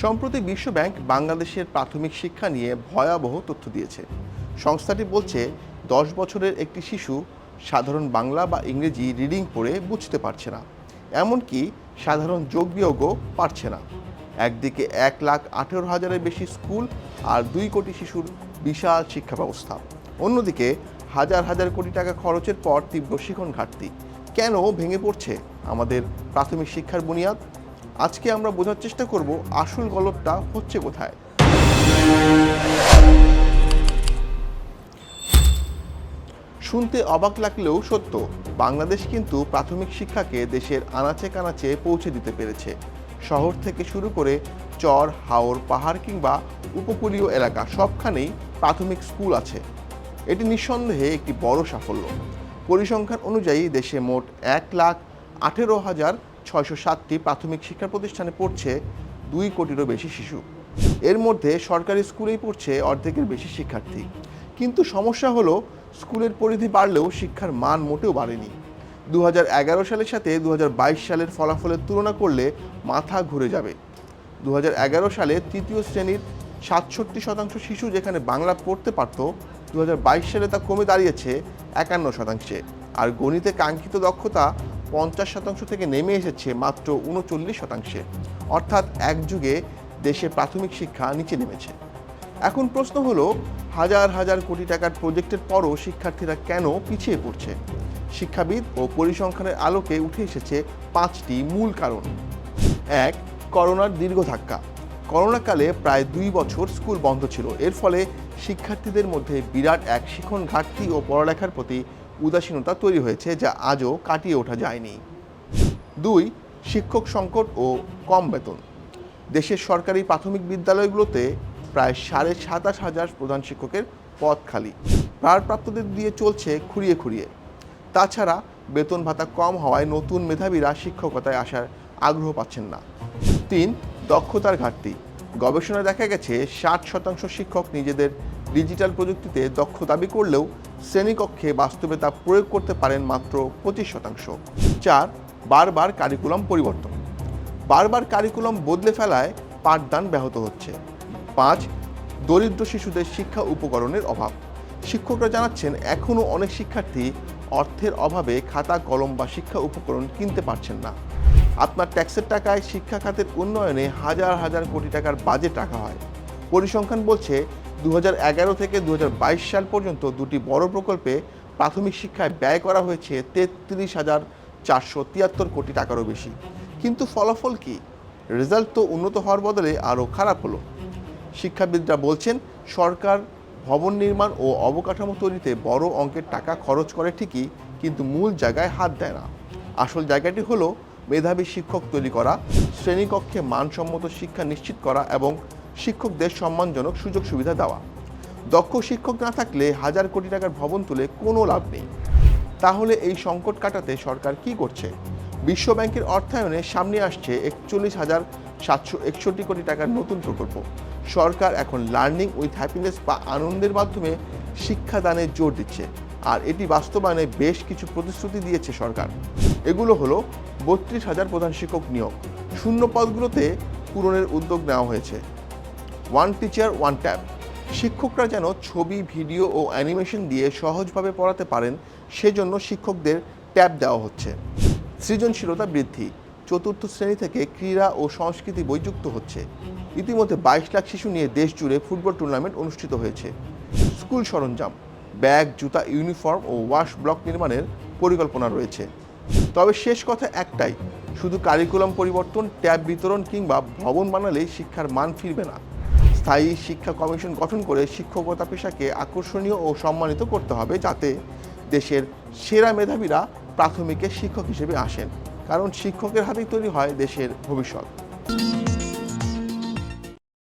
সম্প্রতি বিশ্বব্যাংক বাংলাদেশের প্রাথমিক শিক্ষা নিয়ে ভয়াবহ তথ্য দিয়েছে। সংস্থাটি বলছে 10 বছরের একটি শিশু সাধারণ বাংলা বা ইংরেজি রিডিং পড়ে বুঝতে পারছে না, এমনকি সাধারণ যোগ বিয়োগও পারছে না। একদিকে 1,18,000-এর বেশি স্কুল আর 2 কোটি শিশুর বিশাল শিক্ষা ব্যবস্থা, অন্যদিকে হাজার হাজার কোটি টাকা খরচের পর তীব্র শিখন ঘাটতি। কেন ভেঙে পড়ছে আমাদের প্রাথমিক শিক্ষার বুনিয়াদ? আজকে আমরা বোঝার চেষ্টা করব আসল গল্পটা হচ্ছে কোথায়। শুনতে অবাক লাগলেও সত্য, বাংলাদেশ কিন্তু প্রাথমিক শিক্ষাকে দেশের আনাচে কানাচে পৌঁছে দিতে পেরেছে। শহর থেকে শুরু করে চর, হাওর, পাহাড় কিংবা উপকূলীয় এলাকা সবখানেই প্রাথমিক স্কুল আছে। এটি নিঃসন্দেহে একটি বড় সাফল্য। পরিসংখ্যান অনুযায়ী দেশে মোট 1,18,607টি প্রাথমিক শিক্ষা প্রতিষ্ঠানে পড়ছে 2 কোটিরও বেশি শিশু। এর মধ্যে সরকারি স্কুলেই পড়ছে অর্ধেকের বেশি শিক্ষার্থী। কিন্তু সমস্যা হলো, স্কুলের পরিধি বাড়লেও শিক্ষার মান মোটেও বাড়েনি। 2011 সালের সাথে 2022 সালের ফলাফলের তুলনা করলে মাথা ঘুরে যাবে। 2011 সালে তৃতীয় শ্রেণীর 67% শিশু যেখানে বাংলা পড়তে পারত, 2022 সালে তা কমে দাঁড়িয়েছে 51%। আর গণিতে কাঙ্ক্ষিত দক্ষতা 50% থেকে নেমে এসেছে মাত্র 39%। অর্থাৎ এক যুগে দেশে প্রাথমিক শিক্ষা নিচে নেমেছে। এখন প্রশ্ন হলো, হাজার হাজার কোটি টাকার প্রজেক্টের পরও শিক্ষার্থীরা কেন পিছিয়ে পড়ছে? শিক্ষাবিদ ও পরিসংখ্যানের আলোকে উঠে এসেছে 5টি মূল কারণ। 1. করোনার দীর্ঘ ধাক্কা। করোনাকালে প্রায় 2 বছর স্কুল বন্ধ ছিল। এর ফলে শিক্ষার্থীদের মধ্যে বিরাট এক শিখন ঘাটতি ও পড়ালেখার প্রতি উদাসীনতা তৈরি হয়েছে, যা আজও কাটিয়ে ওঠা যায়নি। 2. শিক্ষক সংকট ও কম বেতন। দেশের সরকারি প্রাথমিক বিদ্যালয়গুলোতে প্রায় 27,500 প্রধান শিক্ষকের পদ খালি। ভারপ্রাপ্তদের দিয়ে চলছে খুঁড়িয়ে খুঁড়িয়ে। তাছাড়া বেতন ভাতা কম হওয়ায় নতুন মেধাবীরা শিক্ষকতায় আসার আগ্রহ পাচ্ছেন না। 3. দক্ষতার ঘাটতি। গবেষণায় দেখা গেছে 60% শিক্ষক নিজেদের ডিজিটাল প্রযুক্তিতে দক্ষ দাবি করলেও শ্রেণীকক্ষে বাস্তবে তা প্রয়োগ করতে পারেন মাত্র 25%। 4. বারবার কারিকুলাম পরিবর্তন। বারবার কারিকুলাম বদলে ফেলায় পাঠদান ব্যাহত হচ্ছে। 5. দরিদ্র শিশুদের শিক্ষা উপকরণের অভাব। শিক্ষকরা জানাচ্ছেন এখনও অনেক শিক্ষার্থী অর্থের অভাবে খাতা, কলম বা শিক্ষা উপকরণ কিনতে পারছেন না। আপনার ট্যাক্সের টাকায় শিক্ষা খাতের উন্নয়নে হাজার হাজার কোটি টাকার বাজেট রাখা হয়। পরিসংখ্যান বলছে 2011 থেকে 2022 সাল পর্যন্ত 2টি বড় প্রকল্পে প্রাথমিক শিক্ষায় ব্যয় করা হয়েছে 33,473 কোটি টাকারও বেশি। কিন্তু ফলাফল কি? রেজাল্ট তো উন্নত হওয়ার বদলে আরও খারাপ হলো। শিক্ষাবিদরা বলছেন, সরকার ভবন নির্মাণ ও অবকাঠামো তৈরিতে বড় অঙ্কের টাকা খরচ করে ঠিকই, কিন্তু মূল জায়গায় হাত দেয় না। আসল জায়গাটি হলো মেধাবী শিক্ষক তৈরি করা, শ্রেণীকক্ষে মানসম্মত শিক্ষা নিশ্চিত করা এবং শিক্ষকদের সম্মানজনক সুযোগ সুবিধা দেওয়া। দক্ষ শিক্ষক না থাকলে হাজার কোটি টাকার ভবন তুলে কোনো লাভ নেই। তাহলে এই সংকট কাটাতে সরকার কি করছে? বিশ্বব্যাংকের অর্থায়নে সামনে আসছে 41,761 কোটি টাকার নতুন প্রকল্প। সরকার এখন লার্নিং উইথ হ্যাপিনেস বা আনন্দের মাধ্যমে শিক্ষাদানে জোর দিচ্ছে, আর এটি বাস্তবায়নে বেশ কিছু প্রতিশ্রুতি দিয়েছে সরকার। এগুলো হলো 32,000 প্রধান শিক্ষক নিয়োগ, শূন্য পদগুলোতে পূরণের উদ্যোগ নেওয়া হয়েছে। 1 টিচার 1 ট্যাব। শিক্ষকরা যেন ছবি, ভিডিও ও অ্যানিমেশন দিয়ে সহজভাবে পড়াতে পারেন, সেজন্য শিক্ষকদের ট্যাব দেওয়া হচ্ছে। সৃজনশীলতা বৃদ্ধি। 4র্থ শ্রেণী থেকে ক্রীড়া ও সংস্কৃতি বই যুক্ত হচ্ছে। ইতিমধ্যে 22 লাখ শিশু নিয়ে দেশ জুড়ে ফুটবল টুর্নামেন্ট অনুষ্ঠিত হয়েছে। স্কুল সরঞ্জাম, ব্যাগ, জুতা, ইউনিফর্ম ও ওয়াশ ব্লক নির্মাণের পরিকল্পনা রয়েছে। তবে শেষ কথা একটাই, শুধু কারিকুলাম পরিবর্তন, ট্যাব বিতরণ কিংবা ভবন বানালেই শিক্ষার মান ফিরবে না। স্থায়ী শিক্ষা কমিশন গঠন করে শিক্ষকতা পেশাকে আকর্ষণীয় ও সম্মানিত করতে হবে, যাতে দেশের সেরা মেধাবীরা প্রাথমিকের শিক্ষক হিসেবে আসেন। কারণ শিক্ষকের হাতেই তৈরি হয় দেশের ভবিষ্যৎ।